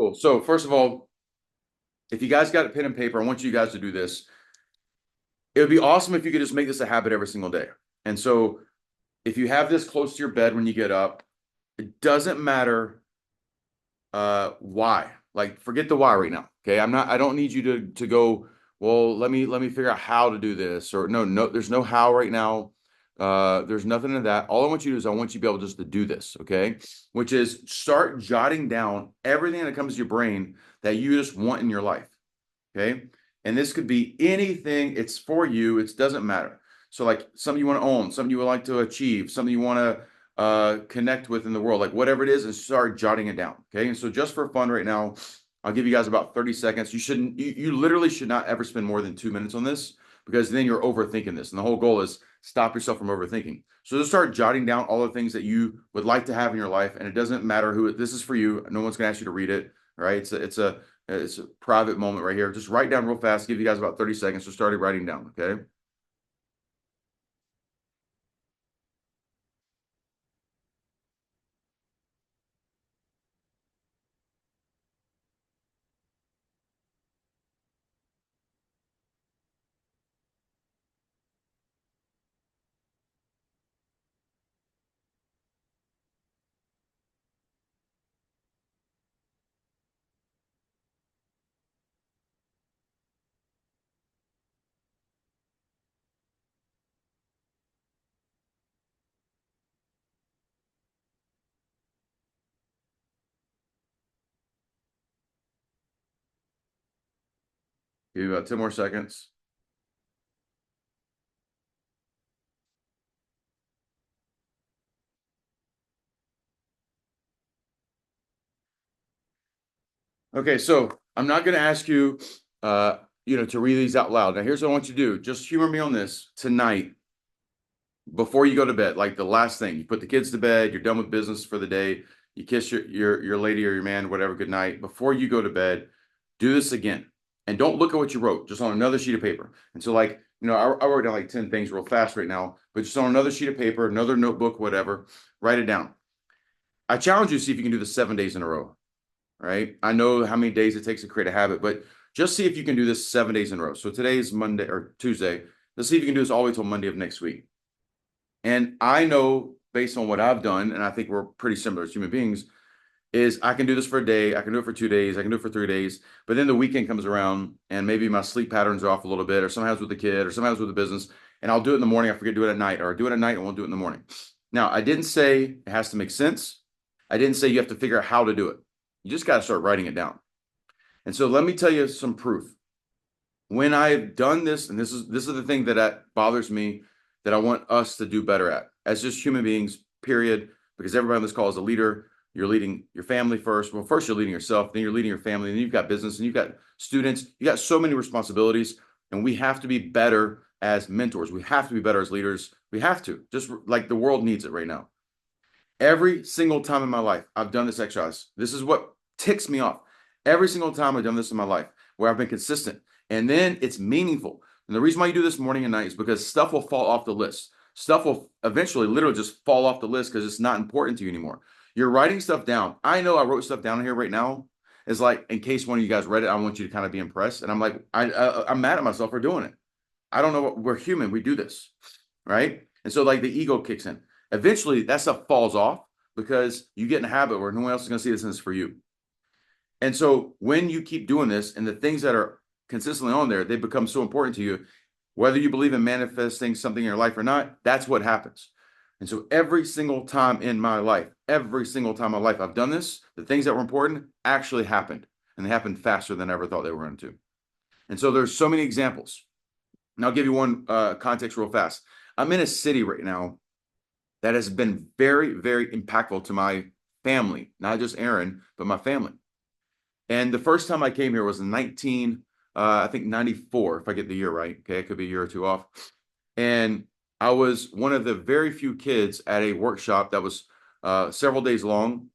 Cool. So first of all, if you guys got a pen and paper, I want you guys to do this. It would be awesome if you could just make this a habit every single day. And so if you have this close to your bed when you get up, it doesn't matter why. Like forget the why right now. Okay. I don't need you to go, well, let me figure out how to do this. Or no, there's no how right now. There's nothing in that. All I want you to do is I want you to be able just to do this, okay? Which is start jotting down everything that comes to your brain that you just want in your life. Okay. And this could be anything. It's for you. It doesn't matter. So like something you want to own, something you would like to achieve, something you want to connect with in the world, like whatever it is, and start jotting it down. Okay. And so just for fun right now, I'll give you guys about 30 seconds. You literally should not ever spend more than 2 minutes on this because then you're overthinking this. And the whole goal is stop yourself from overthinking. So just start jotting down all the things that you would like to have in your life. And it doesn't matter who this is for you. No one's going to ask you to read it. Right. It's a private moment right here. Just write down real fast. Give you guys about 30 seconds to start writing down. Okay. Give you about 10 more seconds. Okay. So I'm not going to ask you, to read these out loud. Now, here's what I want you to do. Just humor me on this tonight before you go to bed. Like the last thing, you put the kids to bed, you're done with business for the day. You kiss your lady or your man, whatever, good night. Before you go to bed, do this again. And don't look at what you wrote, just on another sheet of paper. And so like, I wrote down like 10 things real fast right now, but just on another sheet of paper, another notebook, whatever, write it down. I challenge you to see if you can do this 7 days in a row, right? I know how many days it takes to create a habit, but just see if you can do this 7 days in a row. So today's Monday or Tuesday. Let's see if you can do this all the way till Monday of next week. And I know based on what I've done, and I think we're pretty similar as human beings, is I can do this for a day, I can do it for 2 days, I can do it for 3 days, but then the weekend comes around and maybe my sleep patterns are off a little bit, or sometimes with the kid, or sometimes with the business, and I'll do it in the morning, I forget to do it at night, or I do it at night and won't do it in the morning. Now, I didn't say it has to make sense. I didn't say you have to figure out how to do it. You just got to start writing it down. And so let me tell you some proof. When I've done this, and this is the thing that bothers me, that I want us to do better at as just human beings, period, because everybody on this call is a leader. You're leading your family first. Well, first you're leading yourself, then you're leading your family, and then you've got business, and you've got students. You got so many responsibilities, and we have to be better as mentors. We have to be better as leaders. We have to, just like the world needs it right now. Every single time in my life, I've done this exercise. This is what ticks me off. Every single time I've done this in my life where I've been consistent, and then it's meaningful. And the reason why you do this morning and night is because stuff will fall off the list. Stuff will eventually literally just fall off the list because it's not important to you anymore. You're writing stuff down. I know I wrote stuff down here right now. It's like, in case one of you guys read it, I want you to kind of be impressed. And I'm like, I'm mad at myself for doing it. I don't know what, we're human. We do this, right? And so like the ego kicks in. Eventually that stuff falls off because you get in a habit where no one else is going to see this and it's for you. And so when you keep doing this and the things that are consistently on there, they become so important to you, whether you believe in manifesting something in your life or not, that's what happens. And so every single time in my life, I've done this, the things that were important actually happened, and they happened faster than I ever thought they were going to. And so there's so many examples. And I'll give you one context real fast. I'm in a city right now that has been very, very impactful to my family, not just Aaron, but my family. And the first time I came here was in I think 94, if I get the year right. Okay, it could be a year or two off. And I was one of the very few kids at a workshop that was several days long.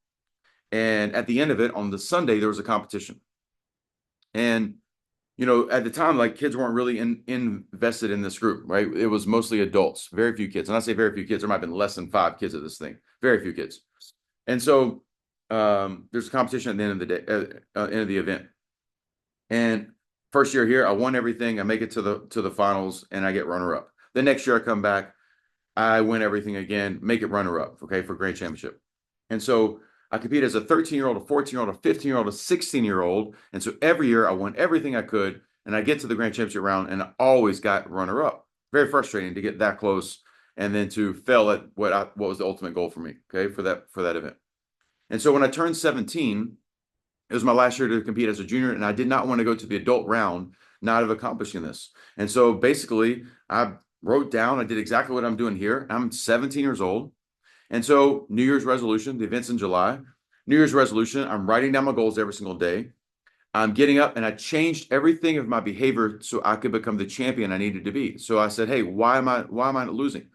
And at the end of it, on the Sunday, there was a competition. And, at the time, like kids weren't really invested in this group, right? It was mostly adults, very few kids. And I say very few kids, there might have been less than 5 kids at this thing, very few kids. And so there's a competition at the end of the day, end of the event. And first year here, I won everything. I make it to the finals, and I get runner up. The next year I come back, I win everything again, make it runner up, okay, for grand championship. And so I compete as a 13-year-old, a 14-year-old, a 15-year-old, a 16-year-old. And so every year I won everything I could, and I get to the grand championship round, and I always got runner up. Very frustrating to get that close and then to fail at what was the ultimate goal for me, okay, for that event. And so when I turned 17, it was my last year to compete as a junior, and I did not want to go to the adult round not of accomplishing this. And so basically, I wrote down, I did exactly what I'm doing here. I'm 17 years old. And so New Year's resolution, the event's in July. New Year's resolution, I'm writing down my goals every single day. I'm getting up, and I changed everything of my behavior so I could become the champion I needed to be. So I said, hey, why am I not losing?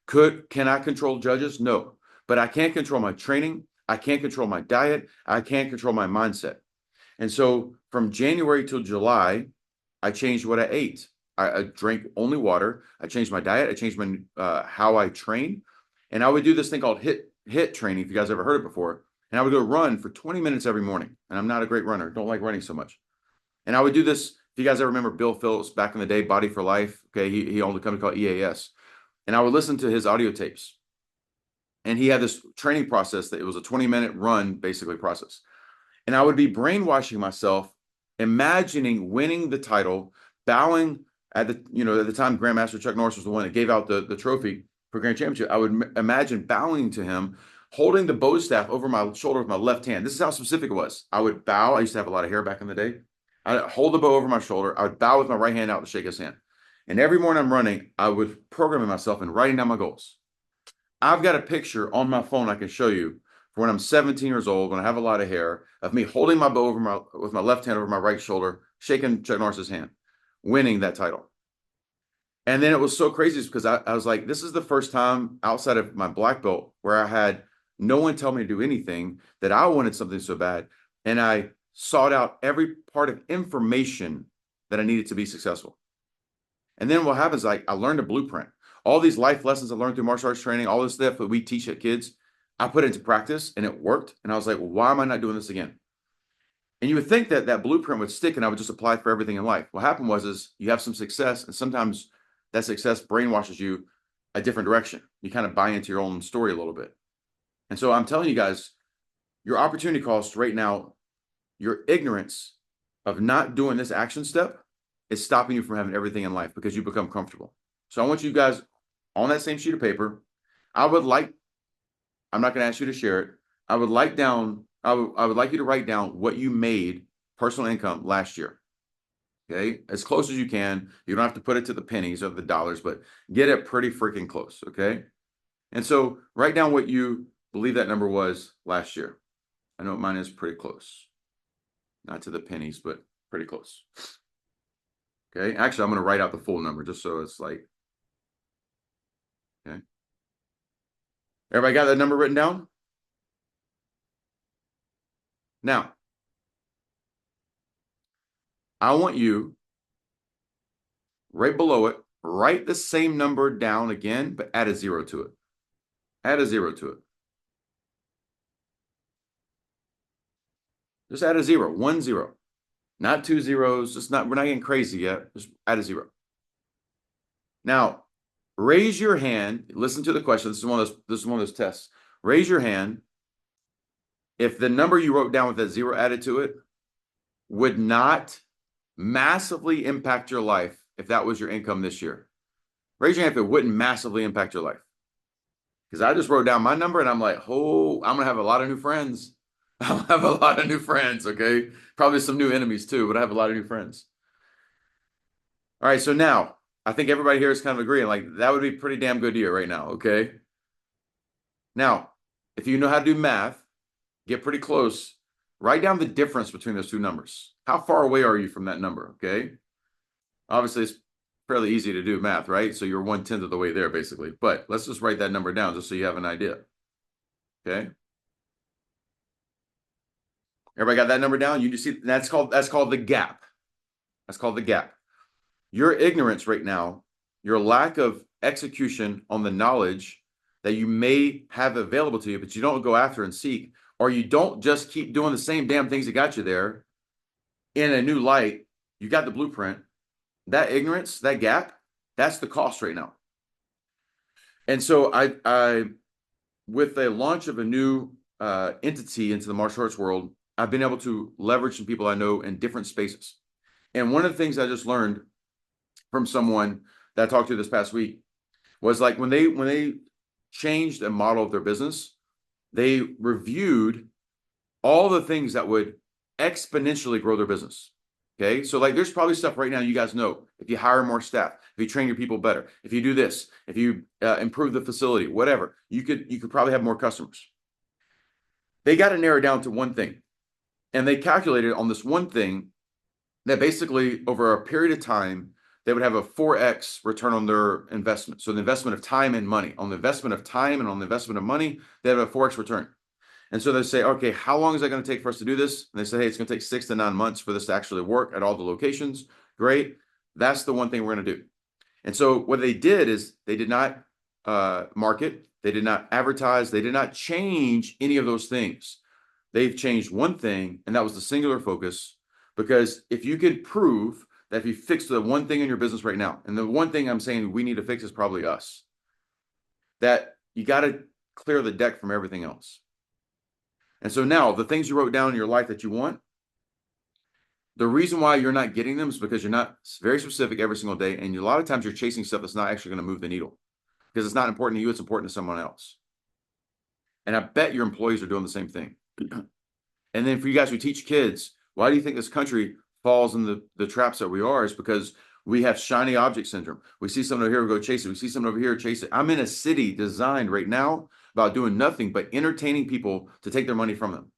Can I control judges? No, but I can't control my training. I can't control my diet. I can't control my mindset. And so from January till July, I changed what I ate. I drank only water. I changed my diet. I changed my how I train. And I would do this thing called hit training, if you guys ever heard it before. And I would go run for 20 minutes every morning. And I'm not a great runner. Don't like running so much. And I would do this. If you guys ever remember Bill Phillips back in the day, Body for Life. Okay, he owned a company called EAS. And I would listen to his audio tapes. And he had this training process that it was a 20-minute run, basically, process. And I would be brainwashing myself, imagining winning the title, bowing at the time Grandmaster Chuck Norris was the one that gave out the trophy for Grand Championship. I would imagine bowing to him, holding the bow staff over my shoulder with my left hand. This is how specific it was. I would bow. I used to have a lot of hair back in the day. I'd hold the bow over my shoulder. I would bow with my right hand out to shake his hand. And every morning I'm running, I would program myself and writing down my goals. I've got a picture on my phone I can show you for when I'm 17 years old, when I have a lot of hair, of me holding my bow with my left hand over my right shoulder, shaking Chuck Norris's hand, winning that title. And then it was so crazy because I was like, this is the first time outside of my black belt where I had no one tell me to do anything, that I wanted something so bad. And I sought out every part of information that I needed to be successful. And then what happens, like, I learned a blueprint. All these life lessons I learned through martial arts training, all this stuff that we teach at kids, I put it into practice and it worked. And I was like, well, why am I not doing this again? And you would think that that blueprint would stick and I would just apply it for everything in life. What happened was you have some success, and sometimes that success brainwashes you a different direction. You kind of buy into your own story a little bit. And so I'm telling you guys, your opportunity cost right now, your ignorance of not doing this action step is stopping you from having everything in life because you become comfortable. So I want you guys on that same sheet of paper. I'm not going to ask you to share it. I would like you to write down what you made personal income last year. Okay, as close as you can. You don't have to put it to the pennies or the dollars, but get it pretty freaking close. Okay, and so write down what you believe that number was last year. I know mine is pretty close, not to the pennies, but pretty close. Okay, actually, I'm going to write out the full number just so it's like, okay. Everybody got that number written down? Now, I want you, right below it, write the same number down again, but add a 0 to it. Add a 0 to it. Just add a 0, 1 0. Not 2 zeros, we're not getting crazy yet. Just add a 0. Now, raise your hand. Listen to the question. This is one of those tests. Raise your hand if the number you wrote down with that 0 added to it would not massively impact your life if that was your income this year. Raise your hand if it wouldn't massively impact your life. Because I just wrote down my number and I'm like, oh, I'm going to have a lot of new friends. I'll have a lot of new friends, okay? Probably some new enemies too, but I have a lot of new friends. All right, so now I think everybody here is kind of agreeing, like that would be pretty damn good year right now, okay? Now, if you know how to do math, get pretty close, write down the difference between those two numbers. How far away are you from that number, okay? Obviously, it's fairly easy to do math, right? So you're 1/10 of the way there, basically. But let's just write that number down just so you have an idea, okay? Everybody got that number down? You just see that's called the gap. That's called the gap. Your ignorance right now, your lack of execution on the knowledge that you may have available to you, but you don't go after and seek, or you don't just keep doing the same damn things that got you there in a new light. You got the blueprint. That ignorance, that gap, that's the cost right now. And so I with the launch of a new entity into the martial arts world, I've been able to leverage some people I know in different spaces. And one of the things I just learned from someone that I talked to this past week was like when they changed a model of their business, they reviewed all the things that would exponentially grow their business. Okay. So like there's probably stuff right now you guys know. If you hire more staff, if you train your people better, if you do this, if you improve the facility, whatever, you could probably have more customers. They got to narrow down to one thing. And they calculated on this one thing that basically over a period of time, they would have a 4x return on their investment. So the investment of time and money. On the investment of time and on the investment of money, they have a 4x return. And so they say, okay, how long is that going to take for us to do this? And they say, hey, it's going to take 6 to 9 months for this to actually work at all the locations. Great. That's the one thing we're going to do. And so what they did is they did not market. They did not advertise. They did not change any of those things. They've changed one thing, and that was the singular focus. Because if you could prove that if you fix the one thing in your business right now, and the one thing I'm saying we need to fix is probably us, that you got to clear the deck from everything else. And so now the things you wrote down in your life that you want, the reason why you're not getting them is because you're not very specific every single day. And a lot of times you're chasing stuff that's not actually going to move the needle because it's not important to you. It's important to someone else. And I bet your employees are doing the same thing. And then for you guys who teach kids, why do you think this country falls in the traps that we are? Is because we have shiny object syndrome. We see something over here, we go chase it. We see something over here, chase it. I'm in a city designed right now about doing nothing but entertaining people to take their money from them.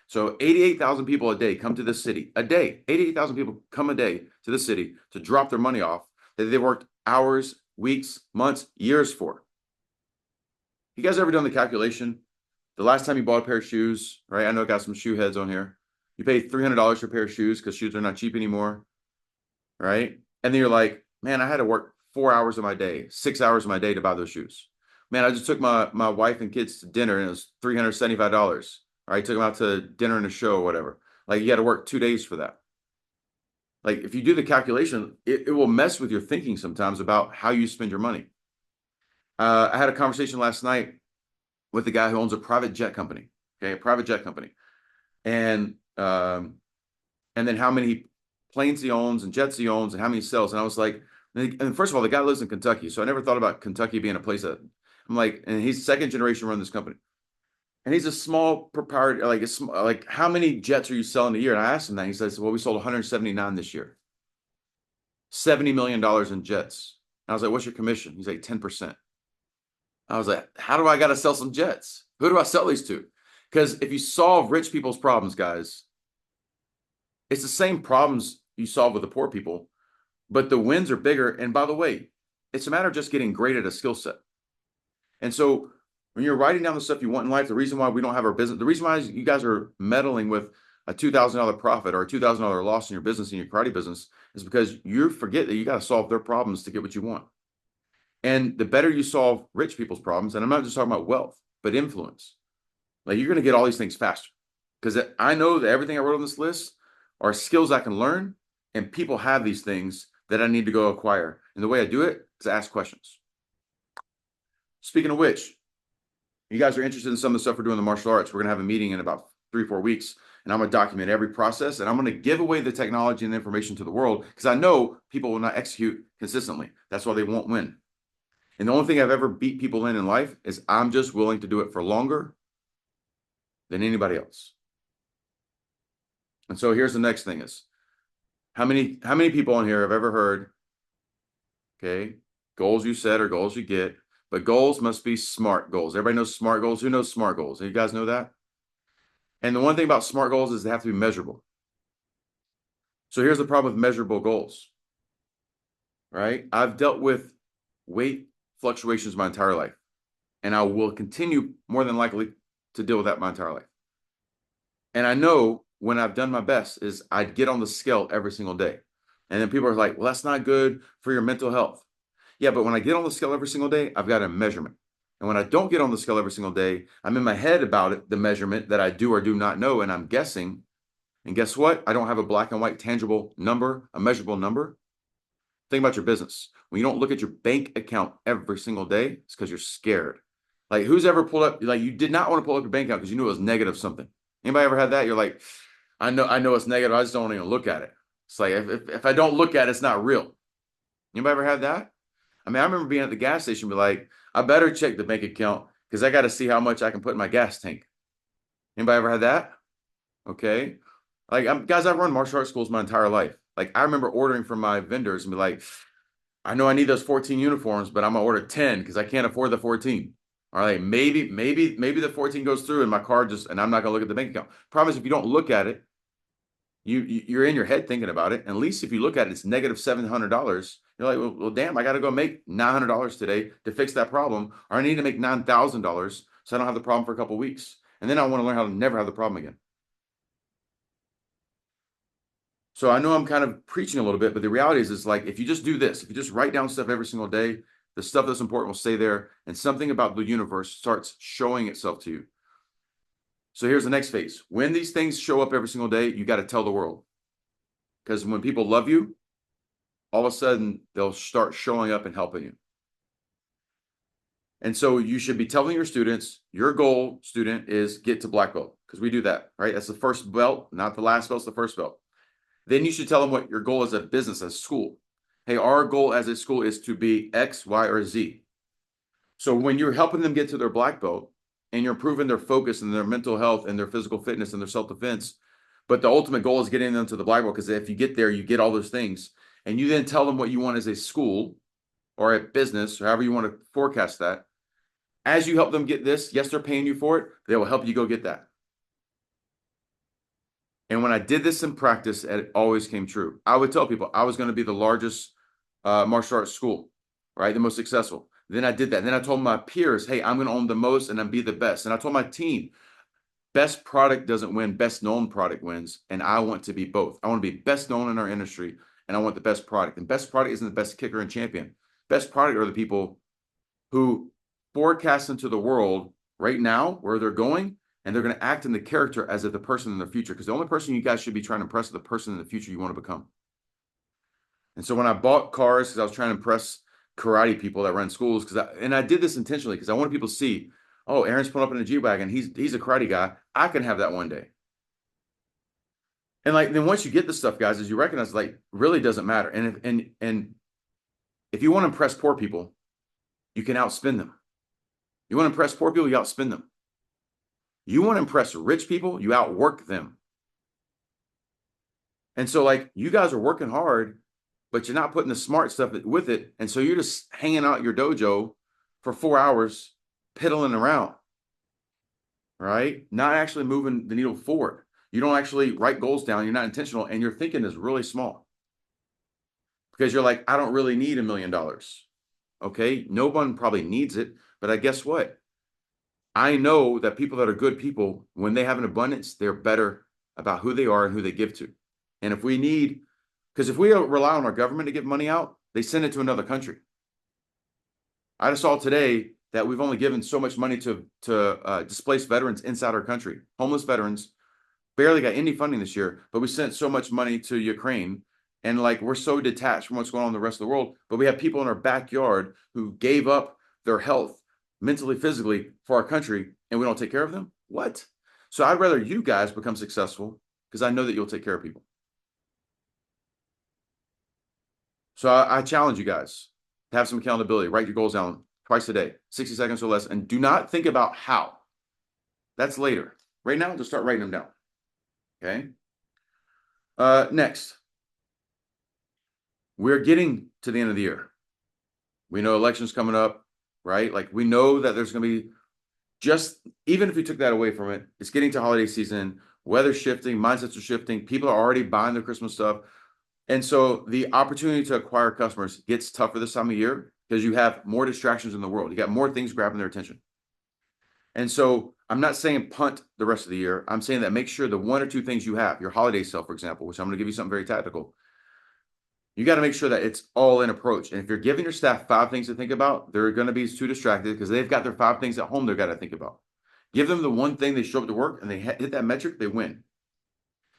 So 88,000 people a day come to this city. A day, 88,000 people come a day to the city to drop their money off that they worked hours, weeks, months, years for. You guys ever done the calculation? The last time you bought a pair of shoes, right? I know I got some shoe heads on here. You pay $300 for a pair of shoes because shoes are not cheap anymore, right? And then you're like, man, I had to work 4 hours of my day, 6 hours of my day to buy those shoes. Man, I just took my wife and kids to dinner and it was $375. All right, took them out to dinner and a show or whatever. Like you got to work 2 days for that. Like if you do the calculation, it will mess with your thinking sometimes about how you spend your money. I had a conversation last night with a guy who owns a private jet company. Okay, a private jet company, and then how many planes he owns and jets he owns and how many he sells. And I was like, and first of all, the guy lives in Kentucky, so I never thought about Kentucky being a place that I'm like, and he's second generation run this company. And he's a small proprietor, like how many jets are you selling a year? And I asked him that. He says, well, we sold 179 this year. $70 million in jets. And I was like, what's your commission? He's like, 10%. I was like, how do I got to sell some jets? Who do I sell these to? Because if you solve rich people's problems, guys, it's the same problems you solve with the poor people, but the wins are bigger. And by the way, it's a matter of just getting great at a skill set. And so when you're writing down the stuff you want in life, the reason why we don't have our business, the reason why you guys are meddling with a $2,000 profit or a $2,000 loss in your business, in your karate business, is because you forget that you got to solve their problems to get what you want. And the better you solve rich people's problems, and I'm not just talking about wealth, but influence, like you're going to get all these things faster. Because I know that everything I wrote on this list are skills I can learn, and people have these things that I need to go acquire. And the way I do it is ask questions. Speaking of which, you guys are interested in some of the stuff we're doing in the martial arts. We're going to have a meeting in about 3-4 weeks, and I'm going to document every process, and I'm going to give away the technology and the information to the world because I know people will not execute consistently. That's why they won't win. And the only thing I've ever beat people in life is I'm just willing to do it for longer than anybody else. And so here's the next thing is, how many people in here have ever heard, okay, goals you set or goals you get, but goals must be SMART goals. Everybody knows SMART goals. Who knows SMART goals? You guys know that? And the one thing about SMART goals is they have to be measurable. So here's the problem with measurable goals, right? I've dealt with weight fluctuations my entire life, and I will continue more than likely to deal with that my entire life. And I know when I've done my best is I'd get on the scale every single day. And then people are like, well, that's not good for your mental health. Yeah, but when I get on the scale every single day, I've got a measurement. And when I don't get on the scale every single day, I'm in my head about it, the measurement that I do or do not know, and I'm guessing. And guess what? I don't have a black and white tangible number, a measurable number. Think about your business. When you don't look at your bank account every single day, it's because you're scared. Like, who's ever pulled up, like, you did not want to pull up your bank account because you knew it was negative something. Anybody ever had that? You're like, I know it's negative. I just don't even look at it. It's like, if I don't look at it, it's not real. Anybody ever had that? I mean, I remember being at the gas station, be like, I better check the bank account because I got to see how much I can put in my gas tank. Anybody ever had that? Okay. Like, guys, I've run martial arts schools my entire life. Like, I remember ordering from my vendors and be like, I know I need those 14 uniforms, but I'm gonna order 10 because I can't afford the 14. All right, maybe the 14 goes through and my card and I'm not gonna look at the bank account. Problem is, if you don't look at it, you're in your head thinking about it. And at least if you look at it, it's negative $700. You're like, well, damn, I got to go make $900 today to fix that problem, or I need to make $9,000 so I don't have the problem for a couple of weeks, and then I want to learn how to never have the problem again. So I know I'm kind of preaching a little bit, but the reality is like, if you just do this, if you just write down stuff every single day, the stuff that's important will stay there, and something about the universe starts showing itself to you. So here's the next phase. When these things show up every single day, you got to tell the world. Because when people love you, all of a sudden they'll start showing up and helping you. And so you should be telling your students, your goal, student, is get to black belt, because we do that, right? That's the first belt, not the last belt, it's the first belt. Then you should tell them what your goal is as a business, as school. Hey, our goal as a school is to be X, Y, or Z. So when you're helping them get to their black belt and you're improving their focus and their mental health and their physical fitness and their self-defense, but the ultimate goal is getting them to the black belt, because if you get there, you get all those things. And you then tell them what you want as a school or a business, or however you want to forecast that. As you help them get this, yes, they're paying you for it. They will help you go get that. And when I did this in practice, it always came true. I would tell people I was going to be the largest martial arts school, right? The most successful. Then I did that. Then I told my peers, hey, I'm going to own the most and I'm be the best. And I told my team, best product doesn't win, best known product wins. And I want to be both. I want to be best known in our industry, and I want the best product. And best product isn't the best kicker and champion. Best product are the people who forecast into the world right now where they're going, and they're going to act in the character as if the person in the future, because the only person you guys should be trying to impress is the person in the future you want to become. And so when I bought cars, because I was trying to impress karate people that run schools, and I did this intentionally because I wanted people to see, oh, Aaron's pulling up in a G-Wagon. He's a karate guy. I can have that one day. And like, then once you get this stuff, guys, as you recognize, like, really doesn't matter. And if you want to impress poor people, you can outspend them. You want to impress poor people, you outspend them. You want to impress rich people, you outwork them. And so, like, you guys are working hard, but you're not putting the smart stuff with it. And so you're just hanging out your dojo for 4 hours, piddling around, right? Not actually moving the needle forward. You don't actually write goals down. You're not intentional, and your thinking is really small, because you're like, I don't really need $1 million. Okay, no one probably needs it, but I guess what? I know that people that are good people, when they have an abundance, they're better about who they are and who they give to. And if we need, because if we rely on our government to give money out, they send it to another country. I just saw today that we've only given so much money to displaced veterans inside our country. Homeless veterans barely got any funding this year, but we sent so much money to Ukraine. And like, we're so detached from what's going on in the rest of the world, but we have people in our backyard who gave up their health mentally, physically for our country, and we don't take care of them. What? So I'd rather you guys become successful, because I know that you'll take care of people. So I challenge you guys to have some accountability. Write your goals down twice a day, 60 seconds or less, and do not think about how. That's later. Right now, just start writing them down. Okay. Next, we're getting to the end of the year. We know elections coming up, right? Like, we know that there's going to be, just even if you took that away from it, it's getting to holiday season, weather shifting, mindsets are shifting. People are already buying their Christmas stuff. And so the opportunity to acquire customers gets tougher this time of year, because you have more distractions in the world. You got more things grabbing their attention. And so I'm not saying punt the rest of the year. I'm saying that make sure the 1 or 2 things you have, your holiday sale, for example, which I'm going to give you something very tactical. You got to make sure that it's all in approach. And if you're giving your staff 5 things to think about, they're going to be too distracted because they've got their 5 things at home they've got to think about. Give them the one thing they show up to work and they hit that metric, they win.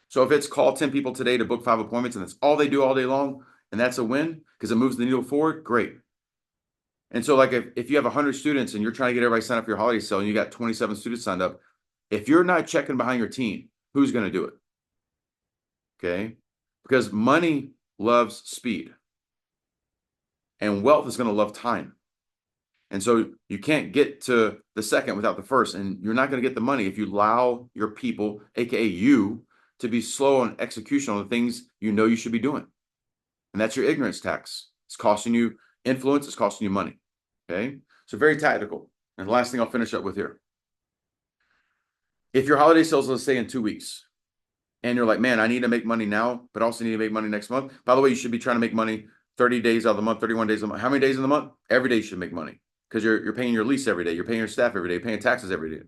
So if it's call 10 people today to book 5 appointments and that's all they do all day long, and that's a win because it moves the needle forward, great. And so like if you have 100 students and you're trying to get everybody signed up for your holiday sale and you got 27 students signed up, if you're not checking behind your team, who's going to do it? Okay. Because money loves speed and wealth is going to love time. And so you can't get to the second without the first, and you're not going to get the money if you allow your people, AKA you, to be slow on execution on the things you know you should be doing. And that's your ignorance tax. It's costing you influence. It's costing you money. Okay. So very tactical. And the last thing I'll finish up with here. If your holiday sales, let's say in 2 weeks, and you're like, man, I need to make money now, but also need to make money next month. By the way, you should be trying to make money 30 days out of the month, 31 days of the month. How many days in the month? Every day you should make money because you're paying your lease every day. You're paying your staff every day, you're paying taxes every day.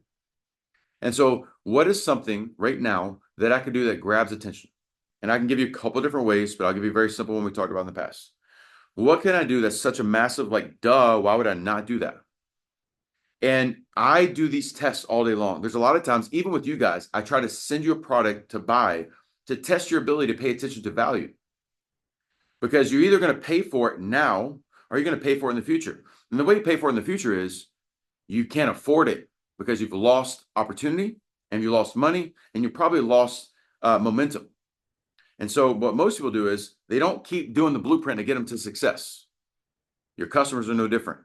And so what is something right now that I can do that grabs attention? And I can give you a couple of different ways, but I'll give you a very simple one we talked about in the past. What can I do that's such a massive, like, duh, why would I not do that? And I do these tests all day long. There's a lot of times, even with you guys, I try to send you a product to buy to test your ability to pay attention to value. Because you're either going to pay for it now or you're going to pay for it in the future. And the way you pay for it in the future is you can't afford it because you've lost opportunity and you lost money and you probably lost momentum. And so what most people do is they don't keep doing the blueprint to get them to success. Your customers are no different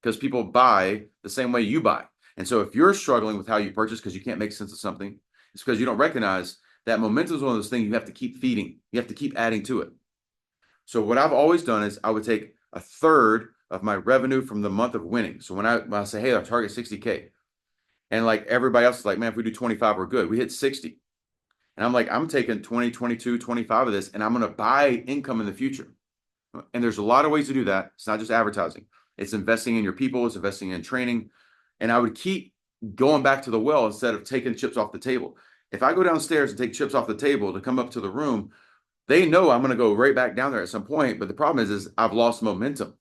because people buy the same way you buy. And so if you're struggling with how you purchase because you can't make sense of something, it's because you don't recognize that momentum is one of those things you have to keep feeding. You have to keep adding to it. So what I've always done is I would take a third of my revenue from the month of winning. So when I say, hey, I target 60K, and like everybody else is like, man, if we do 25, we're good. We hit 60. And I'm like, I'm taking 20, 22, 25 of this, and I'm going to buy income in the future. And there's a lot of ways to do that. It's not just advertising. It's investing in your people. It's investing in training. And I would keep going back to the well instead of taking chips off the table. If I go downstairs and take chips off the table to come up to the room, they know I'm going to go right back down there at some point. But the problem is I've lost momentum.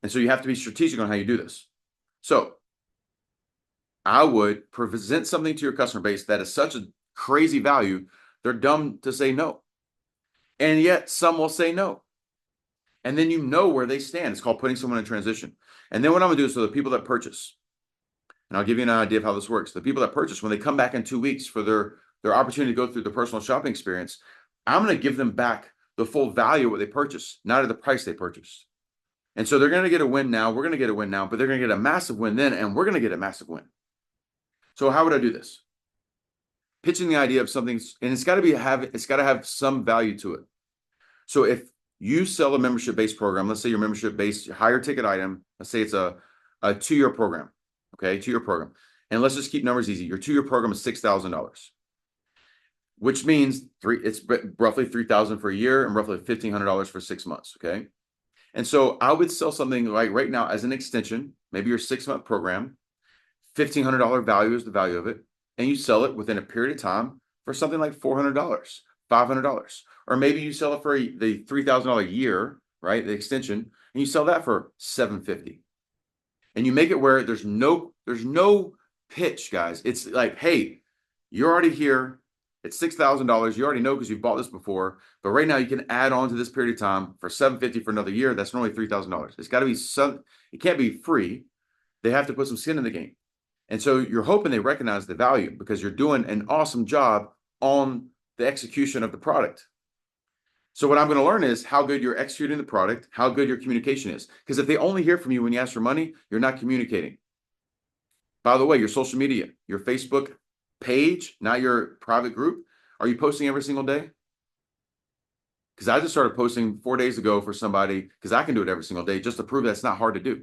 And so you have to be strategic on how you do this. So I would present something to your customer base that is such a crazy value, they're dumb to say no. And yet some will say no. And then you know where they stand. It's called putting someone in transition. And then what I'm going to do is for the people that purchase, and I'll give you an idea of how this works. The people that purchase, when they come back in 2 weeks for their opportunity to go through the personal shopping experience, I'm going to give them back the full value of what they purchased, not at the price they purchased. And so they're going to get a win now. We're going to get a win now, but they're going to get a massive win then, and we're going to get a massive win. So how would I do this? Pitching the idea of something, and it's got to have some value to it. So if you sell a membership-based program, let's say your membership-based higher ticket item, let's say it's a 2-year program, okay, 2-year program. And let's just keep numbers easy. Your 2-year program is $6,000, which means it's roughly $3,000 for a year and roughly $1,500 for 6 months, okay? And so I would sell something like right now as an extension, maybe your 6-month program, $1,500 value is the value of it. And you sell it within a period of time for something like $400, $500. Or maybe you sell it for the $3,000 a year, right? The extension, and you sell that for $750. And you make it where there's no pitch, guys. It's like, hey, you're already here. It's $6,000. You already know because you've bought this before. But right now you can add on to this period of time for $750 for another year. That's normally $3,000. It's got to be it can't be free. They have to put some skin in the game. And so you're hoping they recognize the value because you're doing an awesome job on the execution of the product. So what I'm going to learn is how good you're executing the product, how good your communication is. Because if they only hear from you when you ask for money, you're not communicating. By the way, your social media, your Facebook page, not your private group, are you posting every single day? Because I just started posting 4 days ago for somebody because I can do it every single day just to prove that it's not hard to do.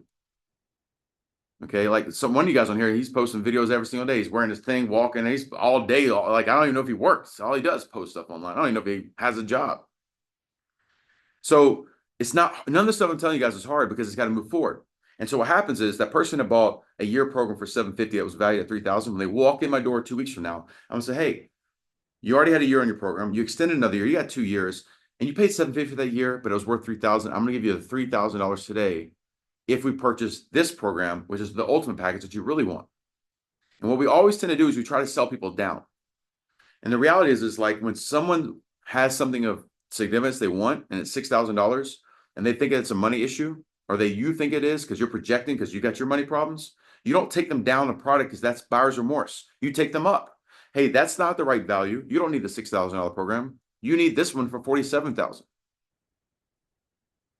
Okay, like one of you guys on here, he's posting videos every single day. He's wearing his thing, walking, and he's all day. Like, I don't even know if he works. All he does is post stuff online. I don't even know if he has a job. So it's not, none of the stuff I'm telling you guys is hard because it's got to move forward. And so what happens is that person that bought a year program for $750 that was valued at $3,000, when they walk in my door 2 weeks from now, I'm going to say, hey, you already had a year on your program. You extended another year. You got 2 years. and you paid $750 that year, but it was worth $3,000. I'm going to give you the $3,000 today if we purchase this program, which is the ultimate package that you really want. And what we always tend to do is we try to sell people down. And the reality is like when someone has something of significance they want and it's $6,000 and they think it's a money issue, or you think it is because you're projecting because you got your money problems, you don't take them down a product because that's buyer's remorse. You take them up. Hey, that's not the right value. You don't need the $6,000 program. You need this one for $47,000.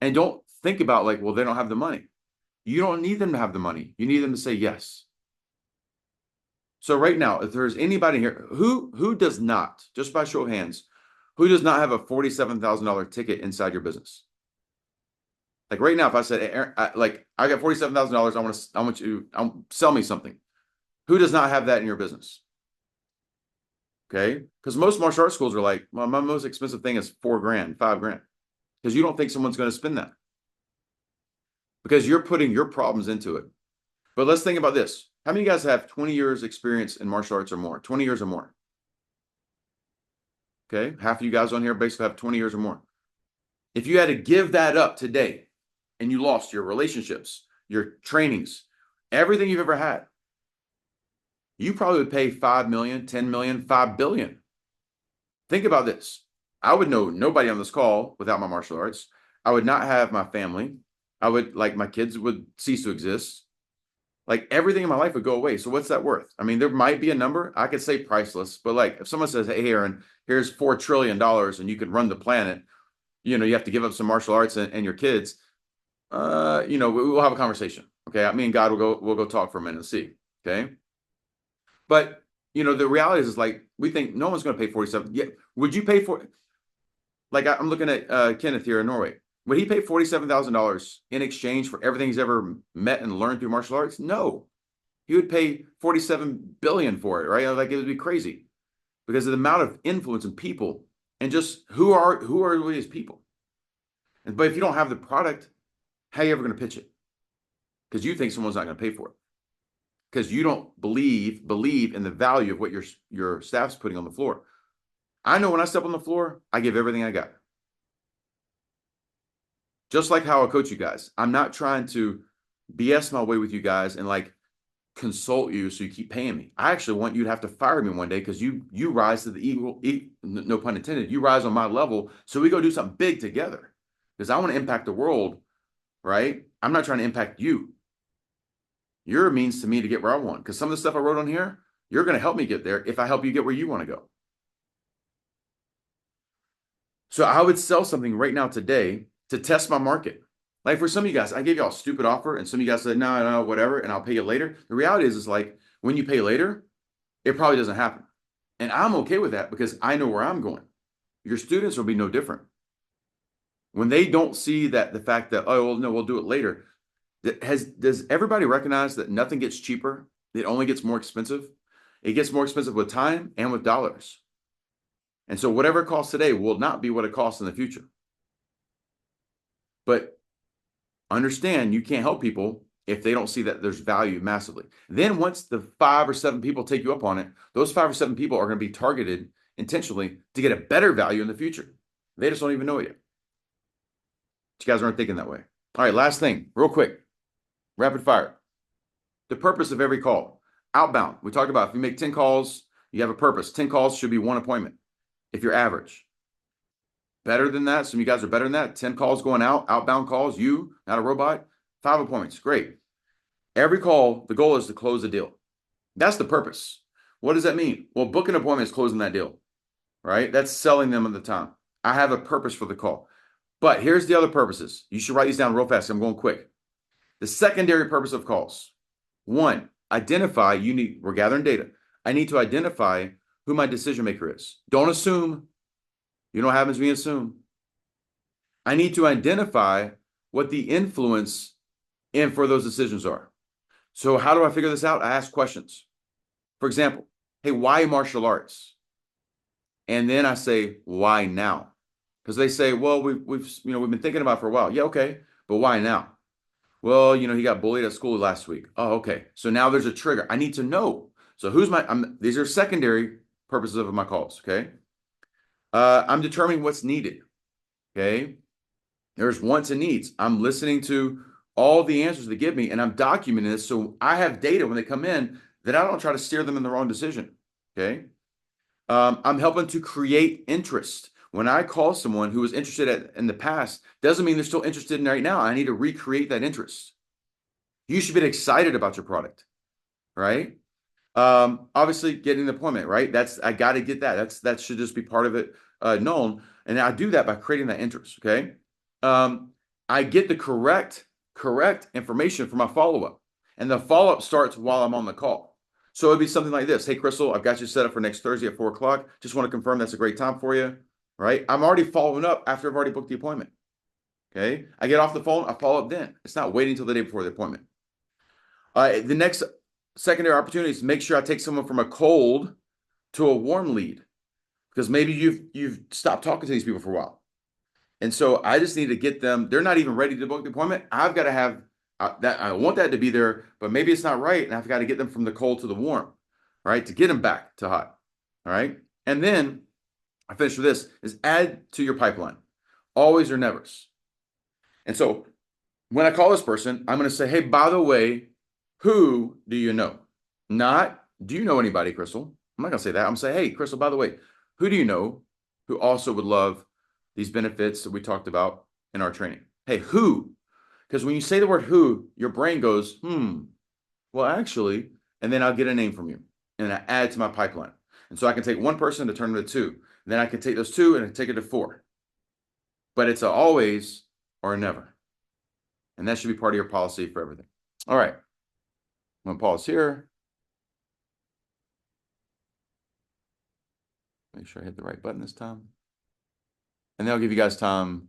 And don't think about like, well, they don't have the money. You don't need them to have the money. You need them to say yes. So right now, if there's anybody here who does not, just by show of hands, who does not have a $47,000 ticket inside your business? Like right now, if I said, I got $47,000, I want you to sell me something. Who does not have that in your business? Okay, because most martial arts schools are like, well, my most expensive thing is $4,000, $5,000, because you don't think someone's going to spend that because you're putting your problems into it. But let's think about this. How many of you guys have 20 years experience in martial arts or more? 20 years or more. Okay, half of you guys on here basically have 20 years or more. If you had to give that up today and you lost your relationships, your trainings, everything you've ever had, you probably would pay 5 million, 10 million, 5 billion. Think about this. I would know nobody on this call without my martial arts. I would not have my family. My kids would cease to exist. Like everything in my life would go away. So what's that worth? I mean, there might be a number. I could say priceless, but like if someone says, hey, Aaron, here's $4 trillion and you could run the planet, you have to give up some martial arts and your kids, we'll have a conversation. Okay. Me and God we'll go talk for a minute and see. Okay. But the reality is like, we think no one's going to pay 47. Yeah. Would you pay for, like, I'm looking at Kenneth here in Norway. Would he pay $47,000 in exchange for everything he's ever met and learned through martial arts? No, he would pay 47 billion for it, right? Like it would be crazy because of the amount of influence and people and just who are we as people. But if you don't have the product, how are you ever going to pitch it? Because you think someone's not going to pay for it because you don't believe in the value of what your staff's putting on the floor. I know when I step on the floor, I give everything I got. Just like how I coach you guys. I'm not trying to BS my way with you guys and like consult you so you keep paying me. I actually want you to have to fire me one day because you rise to the no pun intended, you rise on my level. So we go do something big together because I want to impact the world, right? I'm not trying to impact you. You're a means to me to get where I want because some of the stuff I wrote on here, you're going to help me get there if I help you get where you want to go. So I would sell something right now today to test my market. Like for some of you guys, I gave y'all a stupid offer and some of you guys said, no, whatever, and I'll pay you later. The reality is like when you pay later, it probably doesn't happen. And I'm okay with that because I know where I'm going. Your students will be no different. When they don't see that the fact that, oh, well, no, we'll do it later. Does everybody recognize that nothing gets cheaper? It only gets more expensive. It gets more expensive with time and with dollars. And so whatever it costs today will not be what it costs in the future. But understand you can't help people if they don't see that there's value massively. Then once the 5 or 7 people take you up on it, those 5 or 7 people are going to be targeted intentionally to get a better value in the future. They just don't even know it yet. But you guys aren't thinking that way. All right, last thing, real quick, rapid fire. The purpose of every call. Outbound. We talked about if you make 10 calls, you have a purpose. 10 calls should be 1 appointment if you're average. Better than that, some of you guys are better than that. 10 calls going out, outbound calls, you, not a robot, 5 appointments, great. Every call, the goal is to close a deal. That's the purpose. What does that mean? Well, booking an appointment is closing that deal, right? That's selling them at the time. I have a purpose for the call. But here's the other purposes. You should write these down real fast. I'm going quick. The secondary purpose of calls. 1, identify, we're gathering data. I need to identify who my decision maker is. Don't assume. You know what happens when you assume? I need to identify what the influence in for those decisions are. So how do I figure this out? I ask questions. For example, hey, why martial arts? And then I say, why now? Because they say, well, we've been thinking about it for a while. Yeah, okay, but why now? Well, he got bullied at school last week. Oh, okay. So now there's a trigger. I need to know. So these are secondary purposes of my calls, okay? I'm determining what's needed. Okay. There's wants and needs. I'm listening to all the answers they give me and I'm documenting this. So I have data when they come in that I don't try to steer them in the wrong decision. Okay. I'm helping to create interest. When I call someone who was interested in the past, doesn't mean they're still interested in right now. I need to recreate that interest. You should be excited about your product, right? Obviously getting the appointment, right? I got to get that. That should just be part of it, known. And I do that by creating that interest. Okay. I get the correct information for my follow-up, and the follow-up starts while I'm on the call. So it'd be something like this. Hey, Crystal, I've got you set up for next Thursday at 4 o'clock. Just want to confirm that's a great time for you, right? I'm already following up after I've already booked the appointment. Okay. I get off the phone. I follow up then. It's not waiting until the day before the appointment. The next secondary opportunity is to make sure I take someone from a cold to a warm lead, because maybe you've stopped talking to these people for a while. And so I just need to get them. They're not even ready to book the appointment. I've got to have that. I want that to be there, but maybe it's not right. And I've got to get them from the cold to the warm, right? To get them back to hot. All right. And then I finish with this is add to your pipeline, always or nevers. And so when I call this person, I'm going to say, hey, by the way, who do you know? Not, do you know anybody, Crystal? I'm not going to say that. I'm going to say, hey, Crystal, by the way, who do you know who also would love these benefits that we talked about in our training? Hey, who? Because when you say the word who, your brain goes, well, actually, and then I'll get a name from you and I add to my pipeline. And so I can take one person to turn it to two. And then I can take those two and take it to four. But it's a always or a never. And that should be part of your policy for everything. All right. I'm going to pause here. Make sure I hit the right button this time. And then I'll give you guys time